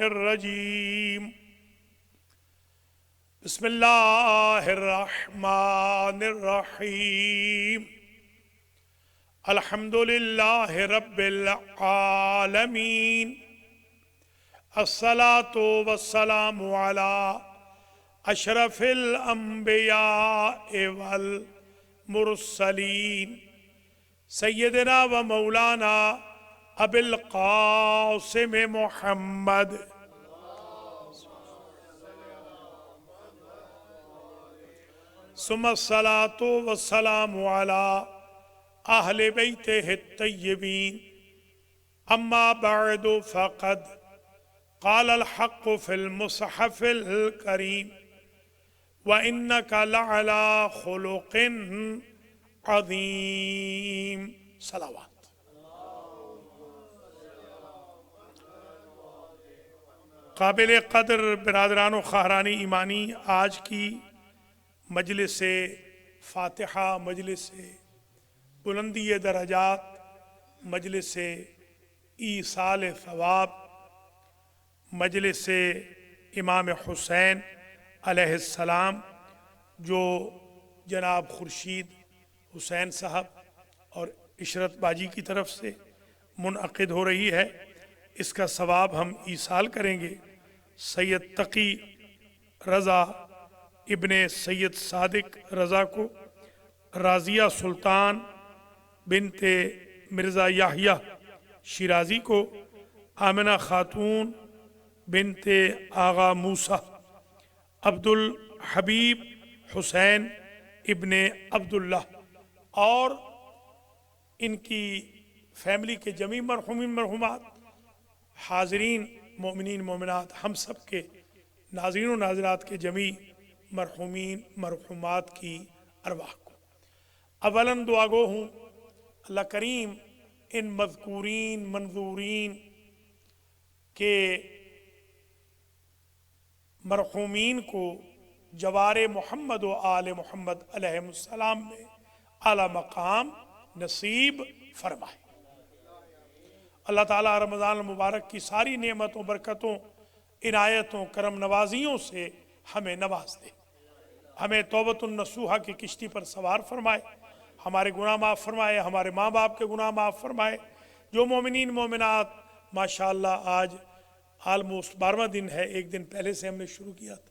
الرجیم بسم اللہ الرحمن الرحیم الحمد للہ رب العالمین الصلاة والسلام علی اشرف الانبیاء والمرسلین سیدنا و مولانا ابی القاسم محمد ثم الصلاة والسلام علی اہل بیتہ الطیبین اما بعد فقد قال الحق فی المصحف الکریم وَإِنَّكَ لَعَلَى خُلُقٍ عظیم صلوات۔ قابل قدر برادران و خواہران ایمانی، آج کی مجلس فاتحہ، مجلس بلندی درجات، مجلس ایصال ثواب، مجلس امام حسین علیہ السلام جو جناب خورشید حسین صاحب اور عشرت باجی کی طرف سے منعقد ہو رہی ہے، اس کا ثواب ہم ایصال کریں گے سید تقی رضا ابن سید صادق رضا کو، راضیہ سلطان بنت مرزا یحییٰ شیرازی کو، آمنہ خاتون بنت آغا موسیٰ، عبد الحبیب حسین ابن عبداللہ اور ان کی فیملی کے جمیع مرحومین مرحومات، حاضرین مومنین مومنات، ہم سب کے ناظرین و ناظرات کے جمیع مرحومین مرحومات کی ارواح کو اولاً دعا گو ہوں اللہ کریم ان مذکورین منظورین کے مرحومین کو جوار محمد و آل محمد علیہ السلام میں اعلیٰ مقام نصیب فرمائے۔ اللہ تعالیٰ رمضان المبارک کی ساری نعمتوں، برکتوں، عنایتوں، کرم نوازیوں سے ہمیں نواز دے، ہمیں توبۃ النصوحہ کی کشتی پر سوار فرمائے، ہمارے گناہ معاف فرمائے، ہمارے ماں باپ کے گناہ معاف فرمائے۔ جو مومنین مومنات ماشاءاللہ آج آلموسٹ 12واں دن ہے، ایک دن پہلے سے ہم نے شروع کیا تھا،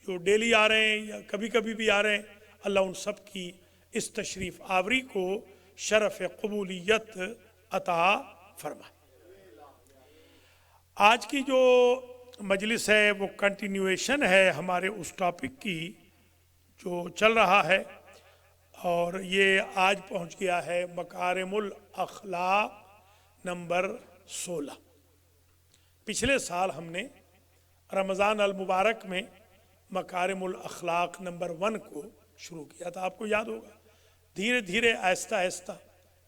جو ڈیلی آ رہے ہیں یا کبھی کبھی بھی آ رہے ہیں، اللہ ان سب کی اس تشریف آوری کو شرف قبولیت عطا فرمائے۔ آج کی جو مجلس ہے وہ کنٹینیویشن ہے ہمارے اس ٹاپک کی جو چل رہا ہے، اور یہ آج پہنچ گیا ہے مکارم الاخلاق نمبر 16۔ پچھلے سال ہم نے رمضان المبارک میں مکارم الاخلاق نمبر 1 کو شروع کیا تھا، آپ کو یاد ہوگا۔ دھیرے دھیرے آہستہ آہستہ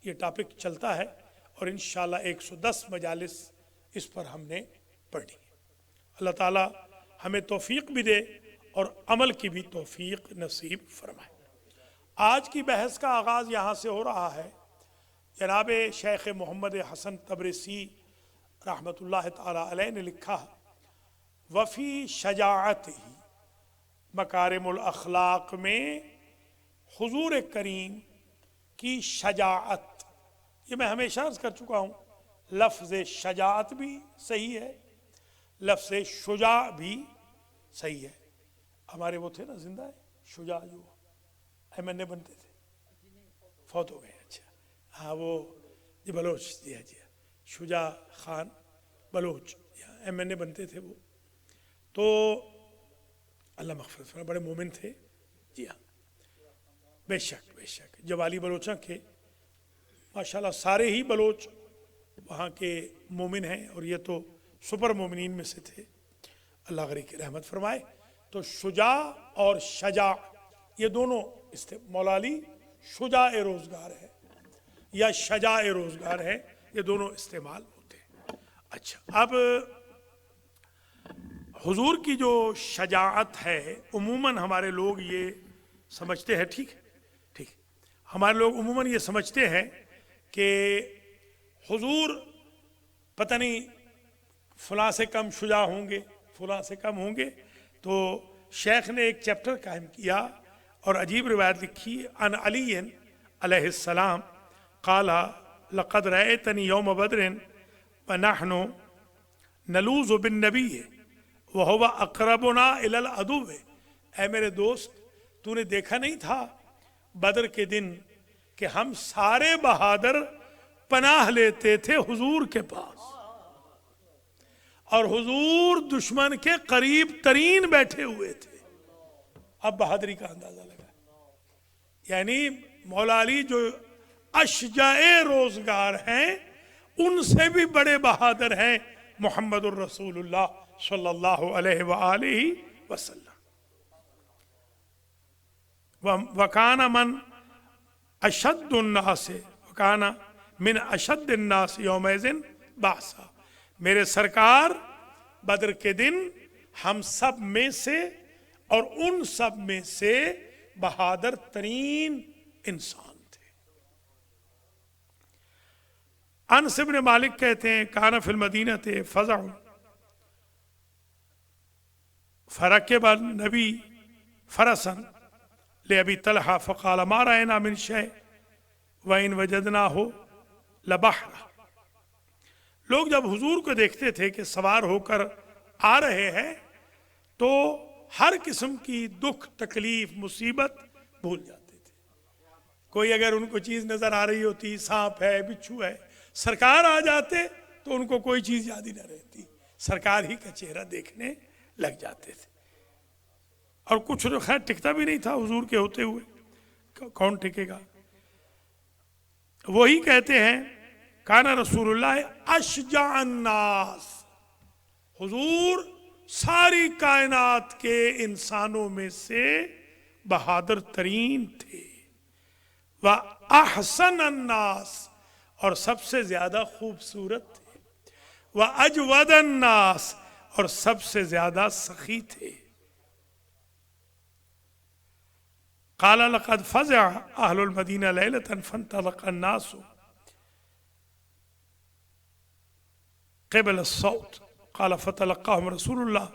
یہ ٹاپک چلتا ہے اور انشاءاللہ 110 مجالس اس پر ہم نے پڑھی۔ اللہ تعالیٰ ہمیں توفیق بھی دے اور عمل کی بھی توفیق نصیب فرمائے۔ آج کی بحث کا آغاز یہاں سے ہو رہا ہے۔ جناب شیخ محمد حسن تبریسی رحمۃ اللہ تعالی علیہ نے لکھا، وفی شجاعت ہی، مکارم الاخلاق میں حضور کریم کی شجاعت، یہ میں ہمیشہ عرض کر چکا ہوں، لفظ شجاعت بھی صحیح ہے، لفظ شجاع بھی صحیح ہے۔ ہمارے وہ تھے نا زندہ ہے شجاع، جو MNA بنتے تھے، فوت ہو گئے، اچھا ہاں، وہ جی بلوچ، جی شجاع خان بلوچ MNA بنتے تھے وہ، تو اللہ مغفرت فرمائے، بڑے مومن تھے، جی ہاں، بے شک بے شک، جوالی بلوچاں کے ماشاءاللہ سارے ہی بلوچ وہاں کے مومن ہیں، اور یہ تو سپر مومنین میں سے تھے، اللہ غریق کی رحمت فرمائے۔ تو شجاع اور شجاع یہ دونوں مولا علی شجاع روزگار ہے یا شجاع روزگار ہے، یہ دونوں استعمال ہوتے ہیں۔ اچھا، اب حضور کی جو شجاعت ہے عموماً ہمارے لوگ یہ سمجھتے ہیں، ٹھیک ہمارے لوگ عموماً یہ سمجھتے ہیں کہ حضور پتہ نہیں فلاں سے کم شجاع ہوں گے، فلاں سے کم ہوں گے. تو شیخ نے ایک چیپٹر قائم کیا اور عجیب روایت لکھی ان علی علیہ السلام قال لقد رأيتني يوم بدر ونحن نلوذ بالنبي وهو اقربنا الى العدو. اے میرے دوست، تو نے دیکھا نہیں تھا بدر کے دن کہ ہم سارے بہادر پناہ لیتے تھے حضور کے پاس، اور حضور دشمن کے قریب ترین بیٹھے ہوئے تھے. اب بہادری کا اندازہ لگا. یعنی مولا علی جو اشجاع روزگار ہیں ان سے بھی بڑے بہادر ہیں محمد الرسول اللہ صلی اللہ علیہ وآلہ وسلم. وَكَانَ مَنْ أَشَدُّ النَّاسِ وَكَانَ مِنْ أَشَدِّ النَّاسِ يَوْمَئِذٍ بَأْسًا. میرے سرکار بدر کے دن ہم سب میں سے اور ان سب میں سے بہادر ترین انسان تھے. انس بن مالک کہتے ہیں کان فی المدینہ فزع فرکب النبی فرسا لأبی طلحہ فقال ما رأینا من شیء وإن وجدناہ لبحر. لوگ جب حضور کو دیکھتے تھے کہ سوار ہو کر آ رہے ہیں تو ہر قسم کی دکھ تکلیف مصیبت بھول جاتے تھے. کوئی اگر ان کو چیز نظر آ رہی ہوتی، سانپ ہے، بچھو ہے، سرکار آ جاتے تو ان کو کوئی چیز یاد ہی نہ رہتی، سرکار ہی کا چہرہ دیکھنے لگ جاتے تھے. اور کچھ خیر ٹکتا بھی نہیں تھا حضور کے ہوتے ہوئے، کون ٹکے گا. وہی کہتے ہیں کانا رسول اللہ اشجع الناس، حضور ساری کائنات کے انسانوں میں سے بہادر ترین تھے. وَأَحْسَنَ النَّاسِ، اور سب سے زیادہ خوبصورت تھے. وَأَجْوَدَ النَّاسِ، اور سب سے زیادہ سخی تھے. قَالَ لَقَدْ فَزِعَ أَهْلُ الْمَدِينَةِ لَيْلَةً فَانْطَلَقَ النَّاسُ قبل الصوت. قال فتلقاهم رسول الله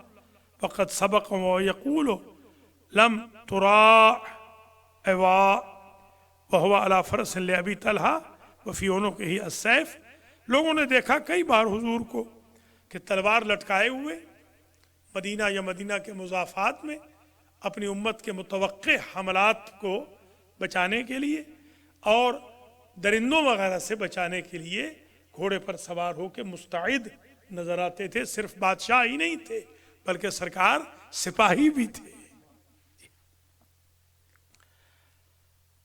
فقد سبقهم ويقول لم تراع اواء وهو على فرس لأبي طلحة وفي عنقه السيف. لوگوں نے دیکھا کئی بار حضور کو کہ تلوار لٹکائے ہوئے مدینہ یا مدینہ کے مضافات میں اپنی امت کے متوقع حملات کو بچانے کے لیے اور درندوں وغیرہ سے بچانے کے لیے گھوڑے پر سوار ہو کے مستعد نظر آتے تھے. صرف بادشاہ ہی نہیں تھے بلکہ سرکار سپاہی بھی تھے.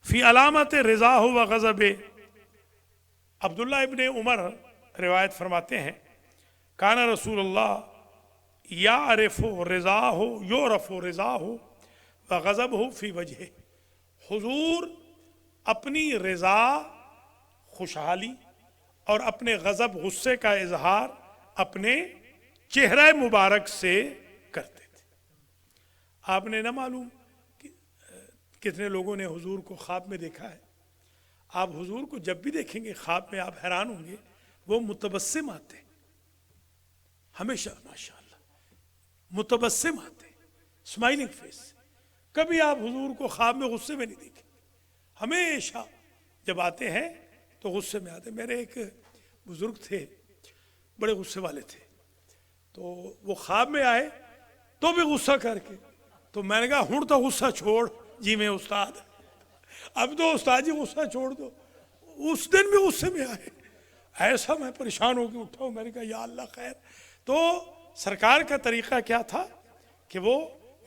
فی علامت رضا و غضب. عبداللہ ابن عمر روایت فرماتے ہیں کان رسول اللہ یعرف رضاہ یعرف رضاہ و غضبہ فی وجہہ. حضور اپنی رضا خوشحالی اور اپنے غضب غصے کا اظہار اپنے چہرہ مبارک سے کرتے تھے. آپ نے نہ معلوم کتنے لوگوں نے حضور کو خواب میں دیکھا ہے. آپ حضور کو جب بھی دیکھیں گے خواب میں آپ حیران ہوں گے، وہ متبسم آتے ہمیشہ، ماشاءاللہ متبسم آتے، اسمائلنگ فیس. کبھی آپ حضور کو خواب میں غصے میں نہیں دیکھیں، ہمیشہ جب آتے ہیں تو غصے میں آتے. میرے ایک بزرگ تھے بڑے غصے والے تھے، تو وہ خواب میں آئے تو بھی غصہ کر کے. تو میں نے کہا ہوں تو غصہ چھوڑ جی میں استاد، اب تو استاد جی غصہ چھوڑ دو. اس دن بھی غصے میں آئے، ایسا میں پریشان ہو کے اٹھا ہوں. میں نے کہا یا اللہ خیر. تو سرکار کا طریقہ کیا تھا کہ وہ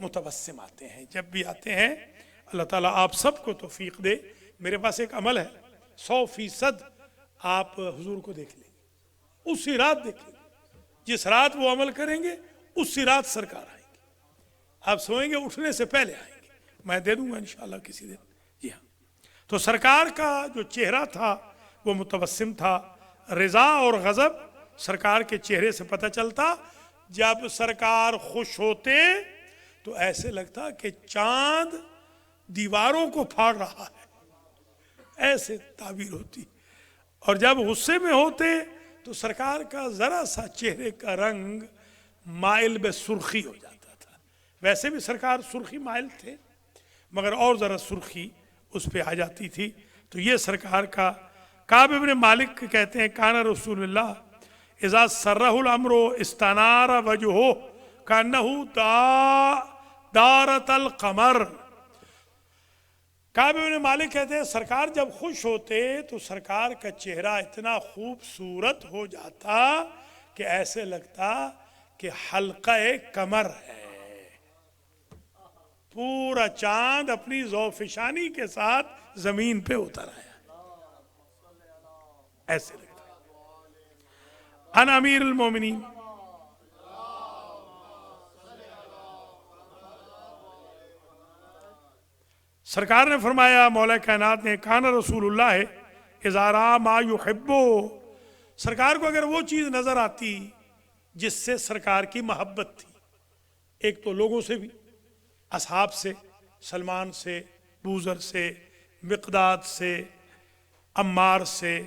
متبسم آتے ہیں. جب بھی آتے ہیں اللہ تعالیٰ آپ سب کو توفیق دے. میرے پاس ایک عمل ہے، 100% آپ حضور کو دیکھ لیں گے، اسی رات دیکھ لیں گے. جس رات وہ عمل کریں گے اسی رات سرکار آئیں گے. آپ سوئیں گے اٹھنے سے پہلے آئیں گے. میں دے دوں گا انشاءاللہ کسی دن. جی ہاں. تو سرکار کا جو چہرہ تھا وہ متبسم تھا. رضا اور غضب سرکار کے چہرے سے پتہ چلتا. جب سرکار خوش ہوتے تو ایسے لگتا کہ چاند دیواروں کو پھاڑ رہا ہے، ایسے تعبیر ہوتی. اور جب غصے میں ہوتے تو سرکار کا ذرا سا چہرے کا رنگ مائل بے سرخی ہو جاتا تھا. ویسے بھی سرکار سرخی مائل تھے مگر اور ذرا سرخی اس پہ آ جاتی تھی. تو یہ سرکار کا. کعب ابن مالک کہتے ہیں کان رسول اللہ اذا سرہ الامر استنار وجہہ کانہ دارت القمر. کعب ابن مالک کہتے ہیں سرکار جب خوش ہوتے تو سرکار کا چہرہ اتنا خوبصورت ہو جاتا کہ ایسے لگتا کہ حلقہ قمر ہے. پورا چاند اپنی ذوفشانی کے ساتھ زمین پہ اتر آیا ایسے لگتا. ان امیر المومنین سرکار نے فرمایا مولا کائنات نے کان رسول اللہ اذا رأى ما يحب. سرکار کو اگر وہ چیز نظر آتی جس سے سرکار کی محبت تھی، ایک تو لوگوں سے بھی، اصحاب سے، سلمان سے، بوذر سے، مقداد سے، عمار سے،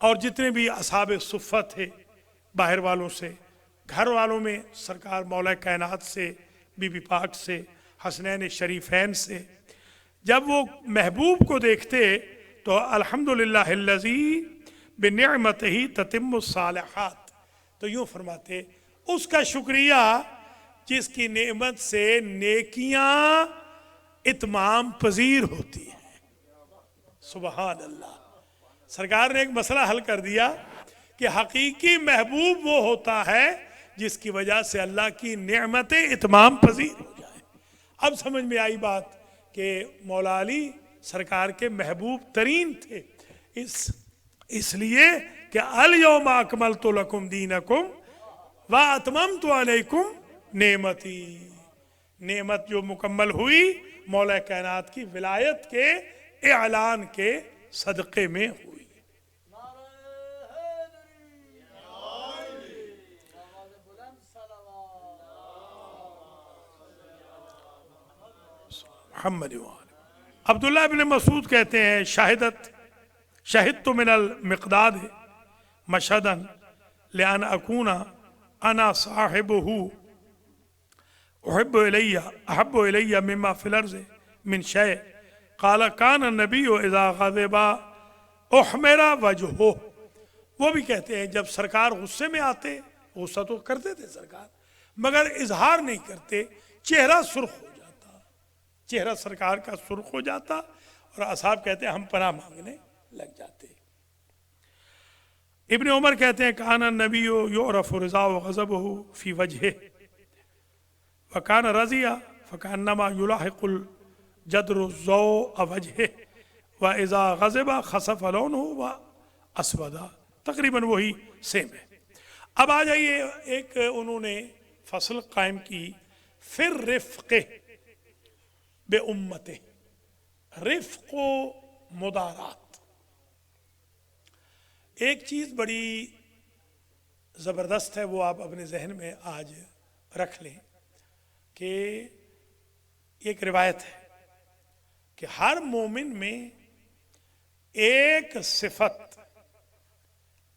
اور جتنے بھی اصحاب صفہ تھے باہر والوں سے، گھر والوں میں سرکار مولا کائنات سے، بی بی پاک سے، حسنین شریفین سے. جب وہ محبوب کو دیکھتے تو الحمدللہ الذی بنعمتہ تتم الصالحات. تو یوں فرماتے اس کا شکریہ جس کی نعمت سے نیکیاں اتمام پذیر ہوتی ہیں. سبحان اللہ. سرکار نے ایک مسئلہ حل کر دیا کہ حقیقی محبوب وہ ہوتا ہے جس کی وجہ سے اللہ کی نعمتیں اتمام پذیر ہو جائیں. اب سمجھ میں آئی بات کہ مولا علی سرکار کے محبوب ترین تھے. اس لیے کہ الیوم اکملت لکم دینکم واتممت علیکم نعمتی. نعمت جو مکمل ہوئی مولا کائنات کی ولایت کے اعلان کے صدقے میں ہوئی. محمد عبداللہ ابن مسعود کہتے ہیں شہدت من المقداد مشہدا لأن اکون انا صاحبہ احب الی مما فی الارض من شیء قال کان النبی اذا غضب احمر وجہہ. وہ بھی کہتے ہیں جب سرکار غصے میں آتے، غصہ تو کرتے تھے سرکار مگر اظہار نہیں کرتے، چہرہ سرخ ہو جاتا، چہرہ سرکار کا سرخ ہو جاتا اور اصحاب کہتے ہیں ہم پناہ مانگنے لگ جاتے. ابن عمر کہتے ہیں کان النبی یعرف رضا و غضبہ فی وجہہ وکان رضیہ فکانما یلاحق الجدر الضوء وجہہ واذا غضب خسف لونہ واسودا. تقریباً وہی سیم ہے. اب آ جائیے ایک انہوں نے فصل قائم کی فی الرفق بے امت. رفق و مدارات ایک چیز بڑی زبردست ہے، وہ آپ اپنے ذہن میں آج رکھ لیں کہ ایک روایت ہے کہ ہر مومن میں ایک صفت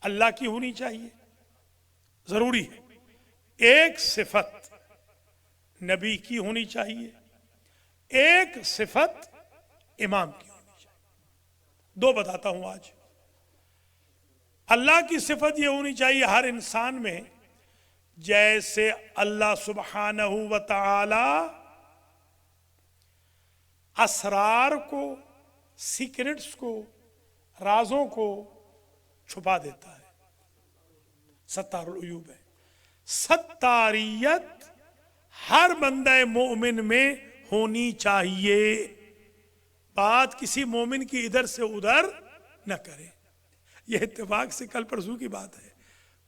اللہ کی ہونی چاہیے، ضروری ہے. ایک صفت نبی کی ہونی چاہیے، ایک صفت امام کی ہونی چاہیے. دو بتاتا ہوں آج. اللہ کی صفت یہ ہونی چاہیے ہر انسان میں جیسے اللہ سبحانہ و تعالی اسرار کو، سیکرٹس کو، رازوں کو چھپا دیتا ہے، ستار العیوب ہے. ستاریت ہر بندہ مومن میں ہونی چاہیے. بات کسی مومن کی ادھر سے ادھر نہ کرے. یہ اتفاق سے کل پرسوں کی بات ہے،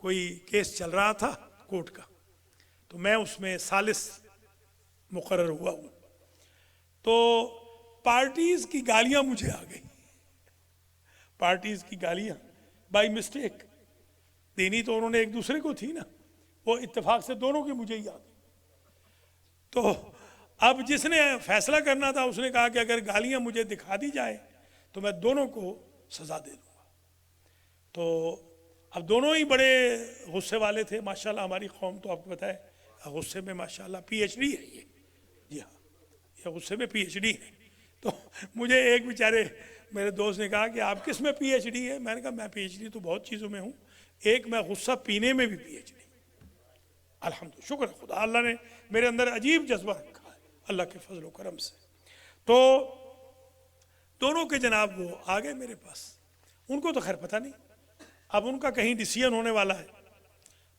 کوئی کیس چل رہا تھا کورٹ کا، تو میں اس میں ثالث مقرر ہوا ہوں. تو پارٹیز کی گالیاں مجھے آ گئی، پارٹیز کی گالیاں بائی مسٹیک دینی تو انہوں نے ایک دوسرے کو تھی نا، وہ اتفاق سے دونوں کی مجھے ہی آ گئی. تو اب جس نے فیصلہ کرنا تھا اس نے کہا کہ اگر گالیاں مجھے دکھا دی جائے تو میں دونوں کو سزا دے دوں گا. تو اب دونوں ہی بڑے غصے والے تھے ماشاءاللہ. ہماری قوم تو آپ کو پتہ ہے غصے میں ماشاءاللہ پی ایچ ڈی ہے یہ. جی ہاں, یہ غصے میں پی ایچ ڈی ہے. تو مجھے ایک بیچارے میرے دوست نے کہا کہ آپ کس میں پی ایچ ڈی ہے؟ میں نے کہا میں پی ایچ ڈی تو بہت چیزوں میں ہوں, ایک میں غصہ پینے میں بھی پی ایچ ڈی. الحمدللہ, شکر ہے خدا, اللہ نے میرے اندر عجیب جذبہ رکھا ہے اللہ کے فضل و کرم سے. تو دونوں کے جناب وہ آ گئے میرے پاس. ان کو تو خیر پتہ نہیں, اب ان کا کہیں ڈیسیژن ہونے والا ہے.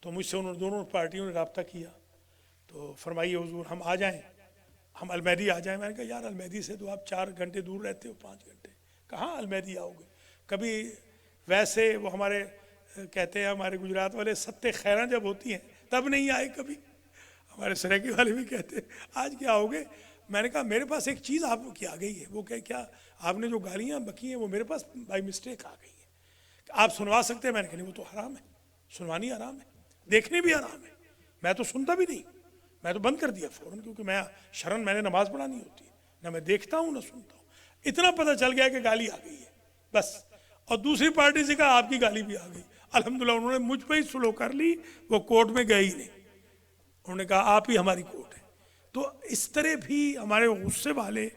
تو مجھ سے انہوں دونوں پارٹیوں نے رابطہ کیا. تو فرمائیے حضور ہم آ جائیں, ہم المہدی آ جائیں. میں نے کہا یار المہدی سے تو آپ 4 گھنٹے دور رہتے ہو, 5 گھنٹے, کہاں المہدی آؤ گے؟ کبھی ویسے وہ ہمارے کہتے ہیں ہمارے گجرات والے ستے خیراں جب ہوتی ہیں تب نہیں آئے کبھی. ہمارے سریکی والے بھی کہتے ہیں آج کیا آؤ گے؟ میں نے کہا میرے پاس ایک چیز آپ کی آ گئی ہے. وہ کیا آپ نے جو گالیاں بکی ہیں وہ میرے پاس بائی مسٹیک آ گئی ہیں, آپ سنوا سکتے ہیں؟ میں نے کہا نہیں, وہ تو حرام ہے, سنوانی حرام ہے, دیکھنی بھی حرام ہے. میں تو سنتا بھی نہیں, میں تو بند کر دیا فوراً, کیونکہ میں نے نماز پڑھانی ہوتی ہے, نہ میں دیکھتا ہوں نہ سنتا ہوں. اتنا پتہ چل گیا کہ گالی آ گئی ہے بس. اور دوسری پارٹی سے کہا آپ کی گالی بھی آ گئی. الحمدللہ انہوں نے مجھ پہ ہی سلو کر لی, وہ کورٹ میں گئے ہی نہیں. انہوں نے کہا آپ ہی ہماری کورٹ ہے. تو اس طرح بھی ہمارے غصے والے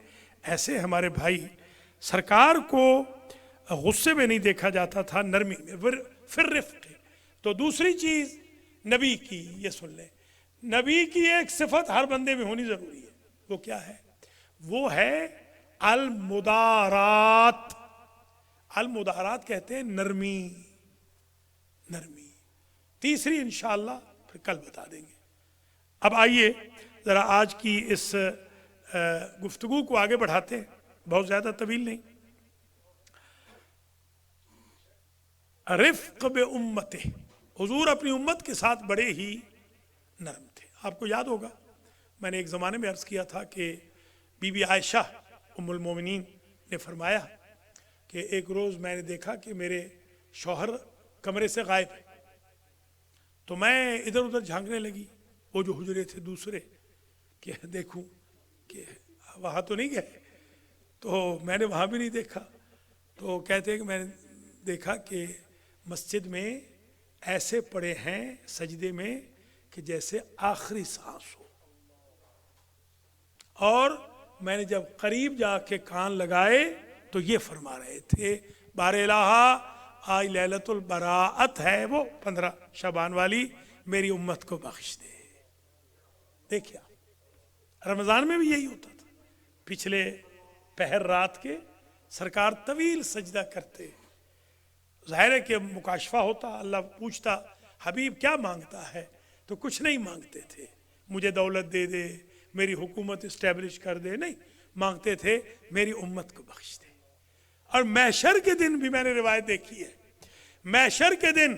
ایسے ہمارے بھائی, سرکار کو غصے میں نہیں دیکھا جاتا تھا, نرمی میں, پھر رفق. تو دوسری چیز نبی کی, یہ سن لیں, نبی کی ایک صفت ہر بندے میں ہونی ضروری ہے. وہ کیا ہے؟ وہ ہے المدارات. المدارات کہتے ہیں نرمی. نرمی تیسری انشاءاللہ پھر کل بتا دیں گے. اب آئیے ذرا آج کی اس گفتگو کو آگے بڑھاتے ہیں, بہت زیادہ طویل نہیں. رفق بامتہ, حضور اپنی امت کے ساتھ بڑے ہی نرم تھے. آپ کو یاد ہوگا میں نے ایک زمانے میں عرض کیا تھا کہ بی بی عائشہ ام المومنین نے فرمایا کہ ایک روز میں نے دیکھا کہ میرے شوہر کمرے سے غائب ہے. تو میں ادھر ادھر جھانکنے لگی, وہ جو حجرے تھے دوسرے, کہ دیکھوں کہ وہاں تو نہیں گئے. تو میں نے وہاں بھی نہیں دیکھا. تو کہتے ہیں کہ میں نے دیکھا کہ مسجد میں ایسے پڑے ہیں سجدے میں کہ جیسے آخری سانس ہو. اور میں نے جب قریب جا کے کان لگائے تو یہ فرما رہے تھے بار الہ آج لیلۃ البراءت ہے, وہ 15 شعبان والی, میری امت کو بخش دے. دیکھیا رمضان میں بھی یہی ہوتا تھا. پچھلے پہر رات کے سرکار طویل سجدہ کرتے, ظاہر ہے کہ مکاشفہ ہوتا, اللہ پوچھتا حبیب کیا مانگتا ہے, تو کچھ نہیں مانگتے تھے مجھے دولت دے دے, میری حکومت اسٹیبلش کر دے, نہیں مانگتے تھے میری امت کو بخش دے. اور محشر کے دن بھی میں نے روایت دیکھی ہے, محشر کے دن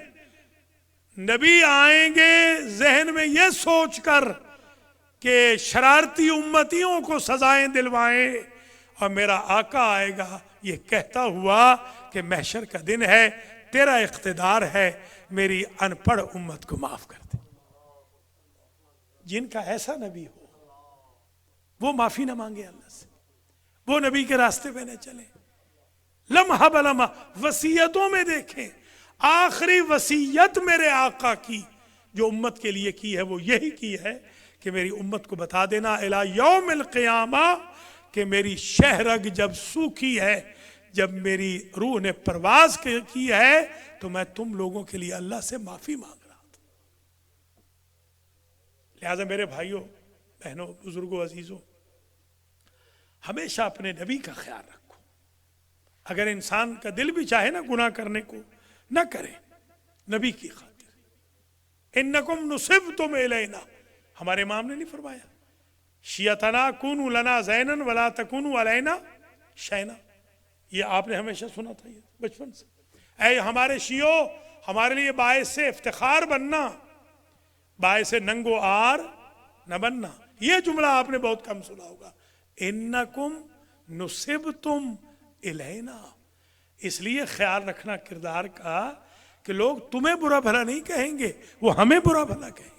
نبی آئیں گے ذہن میں یہ سوچ کر کہ شرارتی امتیوں کو سزائیں دلوائیں, اور میرا آقا آئے گا یہ کہتا ہوا کہ محشر کا دن ہے, تیرا اقتدار ہے, میری ان پڑھ امت کو معاف کر دے. جن کا ایسا نبی ہو وہ معافی نہ مانگے اللہ سے, وہ نبی کے راستے پہ نہ چلے. لمحہ بلمحہ وصیتوں میں دیکھیں, آخری وصیت میرے آقا کی جو امت کے لیے کی ہے وہ یہی کی ہے کہ میری امت کو بتا دینا الی یوم القیامہ کہ میری شہرگ جب سوکھی ہے, جب میری روح نے پرواز کی ہے, تو میں تم لوگوں کے لیے اللہ سے معافی مانگ رہا تھا. لہذا میرے بھائیوں بہنوں بزرگوں عزیزوں, ہمیشہ اپنے نبی کا خیال رکھو. اگر انسان کا دل بھی چاہے نا گناہ کرنے کو, نہ کرے نبی کی خاطر. انکم نصبتم الینا, ہمارے امام نے نہیں فرمایا شیعتنا کونوا لنا زینا ولا تکونوا علینا شینا, یہ آپ نے ہمیشہ سنا تھا یہ بچپن سے. اے ہمارے شیعو ہمارے لیے باعث افتخار بننا, باعث ننگ و آر نہ بننا. یہ جملہ آپ نے بہت کم سنا ہوگا, انکم نصبتم الینا. اس لیے خیال رکھنا کردار کا کہ لوگ تمہیں برا بھلا نہیں کہیں گے, وہ ہمیں برا بھلا کہیں گے.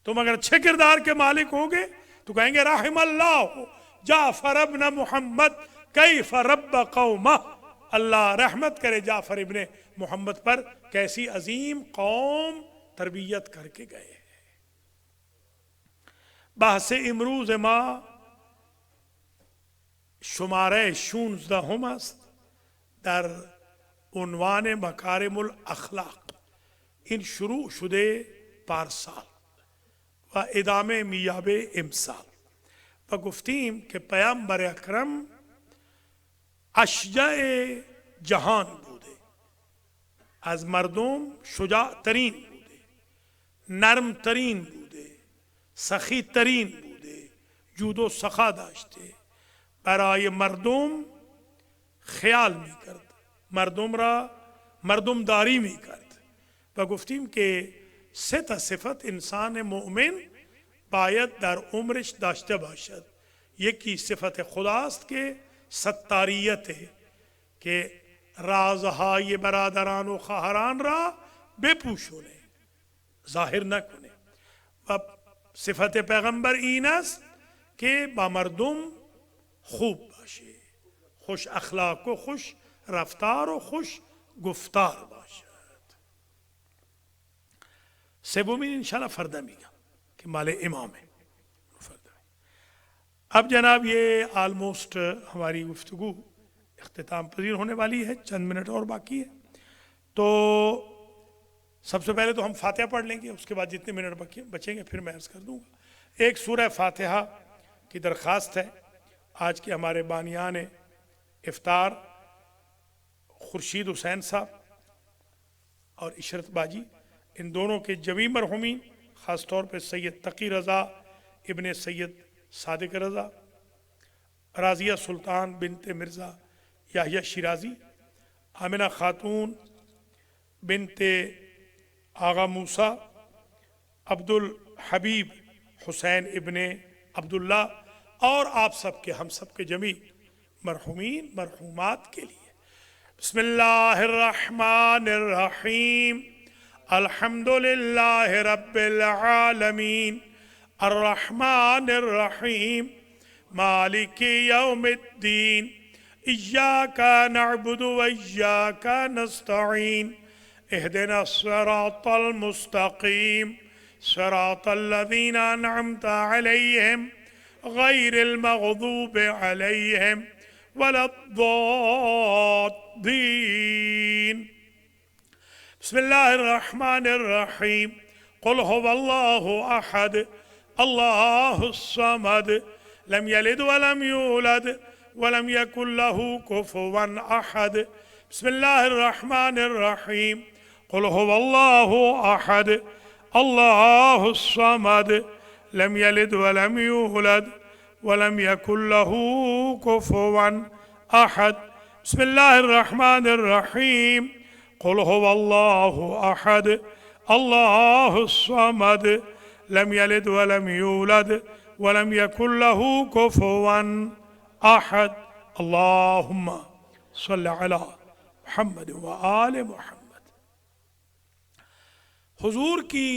تم اگر اچھے کردار کے مالک ہوگے تو کہیں گے رحم اللہ جعفر ابن محمد کیف رب قومہ, اللہ رحمت کرے جعفر ابن محمد پر کیسی عظیم قوم تربیت کر کے گئے ہیں. بحث امروز ما شماره 16 است در عنوان مکارم الاخلاق. این شروع شده پارسال و ادامه میابه امسال و گفتیم که پیامبر اکرم اشجع جهان بوده، از مردم شجاع ترین بوده، نرم ترین بوده، سخی ترین بوده، جود و سخا داشته، برای مردم خیال می کرد، مردم را مردم داری می کرد. و گفتیم که سه تا صفت انسان مؤمن باید در عمرش داشته باشد. یکی صفت خداست که ستاریت، که رازهای برادران و خواهران را بپوشونه، ظاهر نکنه. و صفت پیغمبر این است که با مردم خوب باشه، خوش اخلاق و خوش رفتار و خوش گفتار باشد. سومین انشاءاللہ فردا میگم کہ مال امام ہے. اب جناب یہ آلموسٹ ہماری گفتگو اختتام پذیر ہونے والی ہے، چند منٹ اور باقی ہے. تو سب سے پہلے تو ہم فاتحہ پڑھ لیں گے، اس کے بعد جتنے منٹ بچیں گے پھر میں عرض کر دوں گا. ایک سورہ فاتحہ کی درخواست ہے. آج کے ہمارے بانیان افطار خورشید حسین صاحب اور عشرت باجی، ان دونوں کے جمی مرحومین، خاص طور پہ سید تقی رضا ابن سید صادق رضا، راضیہ سلطان بنت مرزا یحییٰ شیرازی، آمنہ خاتون بنت آغا موسیٰ، عبد الحبیب حسین ابن عبداللہ، اور آپ سب کے، ہم سب کے جمی مرحومین مرحومات کے لیے. بسم اللہ الرحمن الرحیم. الحمد للہ رب العالمین الرحمن الرحیم مالک یوم الدین ایاک نعبد و ایاک نستعین اہدنا الصراط المستقیم صراط الذین انعمت علیہم غیر المغضوب علیہم ولا الضالین. بسم اللہ الرحمن الرحیم. قل هو اللہ احد اللہ الصمد لم یلد ولم یولد ولم یکن له کفوا احد. بسم اللہ الرحمن الرحیم. قل هو اللہ احد اللہ الصمد لم یلد ولم یولد ولم یکن له کفوا احد. بسم اللہ الرحمن الرحیم. قل هو الله أحد الله الصمد لم يلد ولم يولد ولم يكن له كفوا أحد. اللهم صل على محمد وآل محمد. حضور کی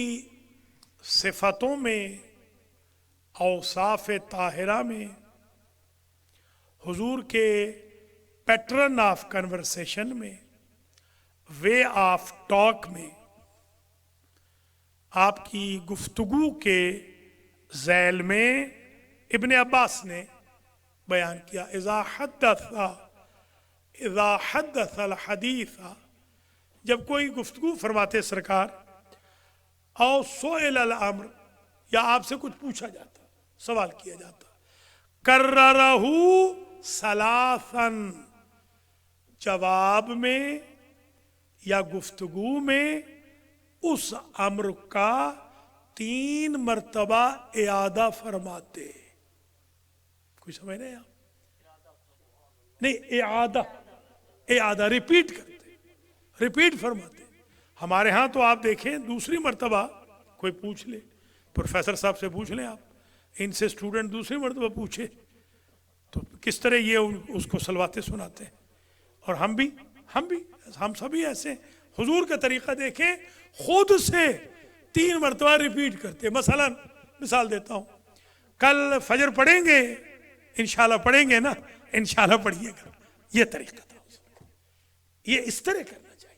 صفتوں میں، اوصاف طاہرہ میں، حضور کے پیٹرن آف کنورسیشن میں، وے آف ٹاک میں، آپ کی گفتگو کے ذیل میں ابن عباس نے بیان کیا اذا حدث الحدیث، جب کوئی گفتگو فرماتے سرکار، او سئل الامر، یا آپ سے کچھ پوچھا جاتا، سوال کیا جاتا، کررہ ثلاثا، جواب میں یا گفتگو میں اس امر کا 3 مرتبہ اعادہ فرماتے. کوئی سمجھ نہیں آپ؟ نہیں، اعادہ ریپیٹ کرتے، ریپیٹ فرماتے. ہمارے ہاں تو آپ دیکھیں دوسری مرتبہ کوئی پوچھ لے، پروفیسر صاحب سے پوچھ لیں آپ، ان سے اسٹوڈنٹ دوسری مرتبہ پوچھے تو کس طرح یہ اس کو سلواتے سناتے ہیں. اور ہم سبھی ایسے. حضور کا طریقہ دیکھیں، خود سے 3 مرتبہ ریپیٹ کرتے. مثال دیتا ہوں، کل فجر پڑھیں گے، انشاءاللہ پڑھیں گے نا، انشاءاللہ پڑھیے گا. یہ طریقہ تھا، یہ اس طرح کرنا چاہیے.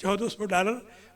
$1400,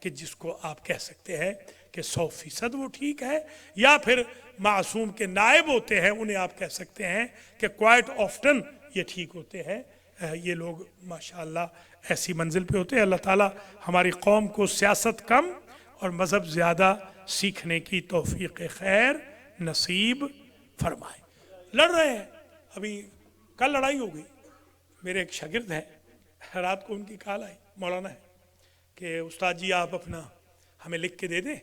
کہ جس کو آپ کہہ سکتے ہیں کہ 100% وہ ٹھیک ہے، یا پھر معصوم کے نائب ہوتے ہیں انہیں آپ کہہ سکتے ہیں کہ کوائٹ آفٹن یہ ٹھیک ہوتے ہیں۔ یہ لوگ ماشاءاللہ ایسی منزل پہ ہوتے ہیں۔ اللہ تعالیٰ ہماری قوم کو سیاست کم اور مذہب زیادہ سیکھنے کی توفیق خیر نصیب فرمائے۔ لڑ رہے ہیں، ابھی کل لڑائی ہو گئی، میرے ایک شاگرد ہے، رات کو ان کی کال آئی، مولانا ہے، کہ استاد جی آپ اپنا ہمیں لکھ کے دے دیں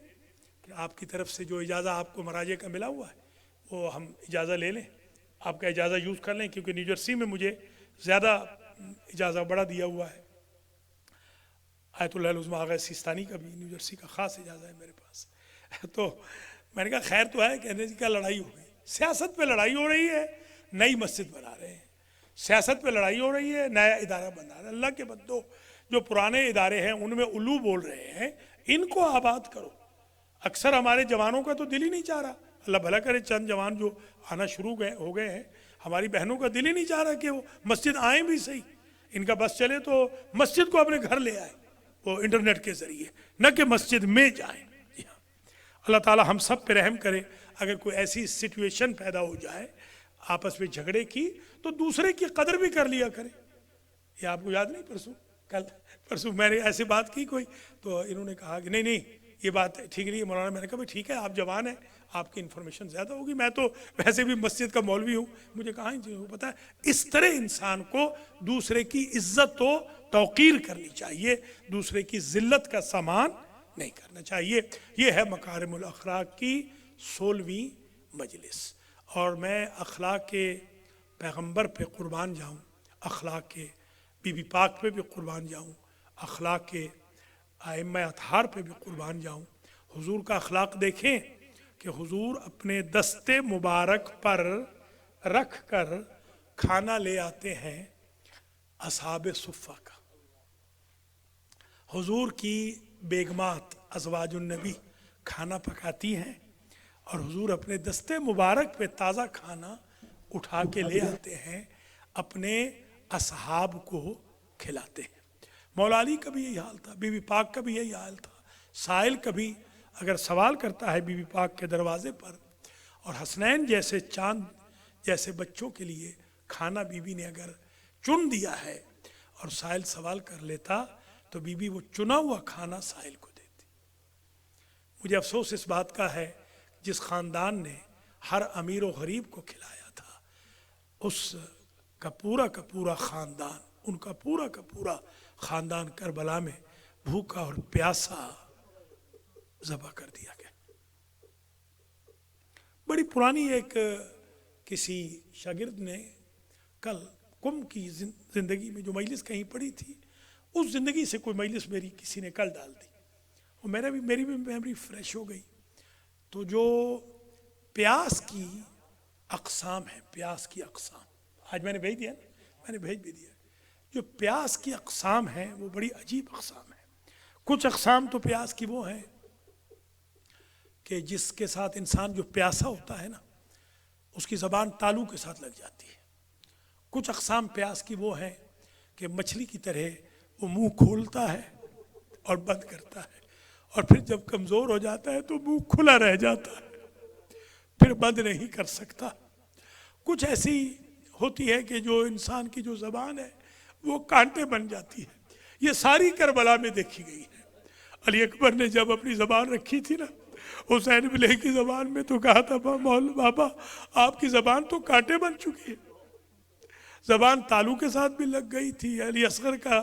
کہ آپ کی طرف سے جو اجازہ آپ کو مراجع کا ملا ہوا ہے وہ ہم اجازہ لے لیں، آپ کا اجازہ یوز کر لیں، کیونکہ نیو جرسی میں مجھے زیادہ اجازہ بڑا دیا ہوا ہے۔ آیت اللہ العظمیٰ آغا سیستانی کا بھی نیو جرسی کا خاص اجازہ ہے میرے پاس۔ تو میں نے کہا خیر تو ہے، کہنے کا لڑائی ہو گئی، سیاست پہ لڑائی ہو رہی ہے، نئی مسجد بنا رہے ہیں، سیاست پہ لڑائی ہو رہی ہے، نیا ادارہ بنا رہا ہے۔ اللہ کے بندو، جو پرانے ادارے ہیں ان میں الو بول رہے ہیں، ان کو آباد کرو۔ اکثر ہمارے جوانوں کا تو دل ہی نہیں چاہ رہا، اللہ بھلا کرے چند جوان جو آنا شروع ہو گئے ہیں، ہماری بہنوں کا دل ہی نہیں چاہ رہا کہ وہ مسجد آئیں بھی صحیح، ان کا بس چلے تو مسجد کو اپنے گھر لے آئے وہ انٹرنیٹ کے ذریعے، نہ کہ مسجد میں جائیں۔ اللہ تعالی ہم سب پہ رحم کرے۔ اگر کوئی ایسی سچویشن پیدا ہو جائے آپس میں جھگڑے کی، تو دوسرے کی قدر بھی کر لیا کرے۔ یہ آپ کو یاد نہیں، پرسوں میں نے ایسی بات کی کوئی، تو انہوں نے کہا کہ نہیں یہ بات ٹھیک نہیں ہے مولانا۔ میں نے کہا ٹھیک ہے، آپ جوان ہیں، آپ کی انفارمیشن زیادہ ہوگی، میں تو ویسے بھی مسجد کا مولوی ہوں، مجھے کہاں پتہ ہے۔ اس طرح انسان کو دوسرے کی عزت و توقیر کرنی چاہیے، دوسرے کی ذلت کا سامان نہیں کرنا چاہیے۔ یہ ہے مکارم الاخلاق کی 16ویں مجلس، اور میں اخلاق کے پیغمبر پہ قربان جاؤں، اخلاق کے بی بی پاک پہ بھی قربان جاؤں، اخلاق کے ائمہ اطہار پہ بھی قربان جاؤں۔ حضور کا اخلاق دیکھیں کہ حضور اپنے دستے مبارک پر رکھ کر کھانا لے آتے ہیں اصحاب صفہ کا۔ حضور کی بیگمات ازواج النبی کھانا پکاتی ہیں، اور حضور اپنے دستے مبارک پہ تازہ کھانا اٹھا کے لے آتے ہیں، اپنے اصحاب کو کھلاتے ہیں۔ مولا علی کا بھی یہی حال تھا، بی بی پاک کا بھی یہی حال تھا۔ سائل کبھی اگر سوال کرتا ہے بی بی پاک کے دروازے پر، اور حسنین جیسے چاند جیسے بچوں کے لیے کھانا بی بی نے اگر چن دیا ہے اور سائل سوال کر لیتا، تو بی بی وہ چنا ہوا کھانا سائل کو دیتی۔ مجھے افسوس اس بات کا ہے، جس خاندان نے ہر امیر و غریب کو کھلایا تھا، اس کا پورا خاندان، ان کا پورا خاندان کربلا میں بھوکا اور پیاسا ذبح کر دیا گیا۔ بڑی پرانی ایک کسی شاگرد نے کل قم کی زندگی میں جو مجلس کہیں پڑھی تھی، اس زندگی سے کوئی مجلس میری کسی نے کل ڈال دی، اور میری بھی میموری فریش ہو گئی۔ تو جو پیاس کی اقسام ہیں، پیاس کی اقسام آج میں نے بھیج دیا، میں نے بھیج بھی دیا، جو پیاس کی اقسام ہیں وہ بڑی عجیب اقسام ہیں۔ کچھ اقسام تو پیاس کی وہ ہیں کہ جس کے ساتھ انسان جو پیاسا ہوتا ہے نا، اس کی زبان تالو کے ساتھ لگ جاتی ہے۔ کچھ اقسام پیاس کی وہ ہیں کہ مچھلی کی طرح وہ منہ کھولتا ہے اور بند کرتا ہے، اور پھر جب کمزور ہو جاتا ہے تو منہ کھلا رہ جاتا ہے، پھر بند نہیں کر سکتا۔ کچھ ایسی ہوتی ہے کہ جو انسان کی جو زبان ہے وہ کانٹے بن جاتی ہے۔ یہ ساری کربلا میں دیکھی گئی ہے۔ علی اکبر نے جب اپنی زبان رکھی تھی نا حسین بلے کی زبان میں، تو کہا تھا بابا آپ کی زبان تو کانٹے بن چکی ہے۔ زبان تالو کے ساتھ بھی لگ گئی تھی، علی اصغر کا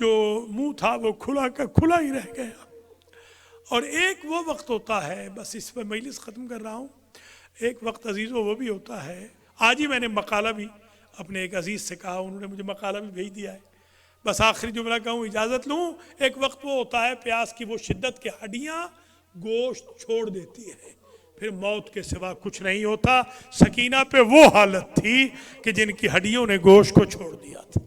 جو منہ تھا وہ کھلا ہی رہ گیا۔ اور ایک وہ وقت ہوتا ہے، بس اس پہ مجلس ختم کر رہا ہوں، ایک وقت عزیزو وہ بھی ہوتا ہے۔ آج ہی میں نے مقالہ بھی اپنے ایک عزیز سے کہا، انہوں نے مجھے مقالہ بھی بھیج دیا ہے، بس آخری جملہ کہوں اجازت لوں۔ ایک وقت وہ ہوتا ہے پیاس کی وہ شدت کہ ہڈیاں گوشت چھوڑ دیتی ہے، پھر موت کے سوا کچھ نہیں ہوتا۔ سکینہ پہ وہ حالت تھی کہ جن کی ہڈیوں نے گوشت کو چھوڑ دیا تھا۔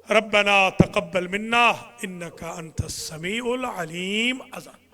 ربنا تقبل منا انک انت السمیع العلیم۔ اذان